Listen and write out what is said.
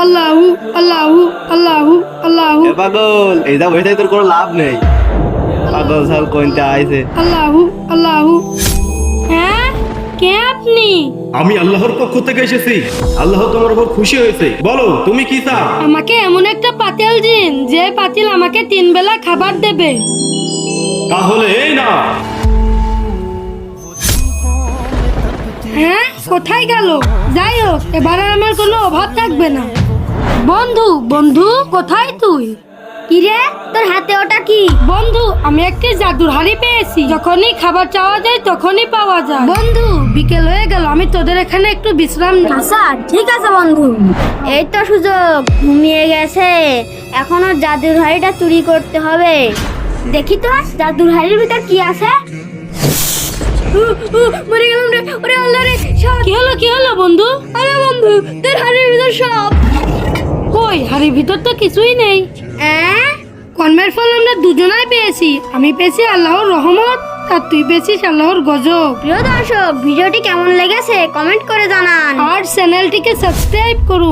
আল্লাহু আল্লাহু আল্লাহু আল্লাহু এ পাগল এই যা বসে তোর কোনো লাভ নেই। পাগল সাল কোনটা আইছে? আল্লাহু আল্লাহু। হ্যাঁ, কে আপনি? আমি আল্লাহর পক্ষ থেকে এসেছি। আল্লাহ তোমার উপর খুশি হয়েছে। বলো তুমি কি চাও? আমাকে এমন একটা পাতিল দিন যে পাতিল আমাকে 3 বেলা খাবার দেবে। তাহলে এই না। হ্যাঁ, কোথায় গেল? যাই হোক, এবার আর আমার কোনো অভাব থাকবে না। বন্ধু বন্ধু, কোথায় তুই? কিরে, তোর হাতে ওটা কি? বন্ধু, আমি একটি জাদুর হাড়ি পেয়েছি। যখনই খাবার চাওয়া যায় তখনই পাওয়া যায়। বন্ধু, বিকেল হয়ে গেল, আমি তোদের এখানে একটু বিশ্রাম নিই। আচ্ছা ঠিক আছে বন্ধু। এই তো সুযোগ, ঘুমিয়ে গেছে। এখনো জাদুর হাড়িটা চুরি করতে হবে। দেখি তো জাদুর হাড়ির ভিতর কি আছে। মরে গেলাম রে, ওরে আল্লাহ রে। কি হলো বন্ধু? আরে বন্ধু, তোর হাড়ির ভিতর সাপ। কই, হাড়ির ভিতর তো কিছুই নেই। কর্মের ফল আমরা দুজনাই পেয়েছি। আমি পেয়েছি আল্লাহর রহমত, আর তুই পেয়েছিস আল্লাহর গজব। প্রিয় দর্শক, ভিডিওটি কেমন লেগেছে কমেন্ট করে জানান। আর চ্যানেলটিকে সাবস্ক্রাইব করুন।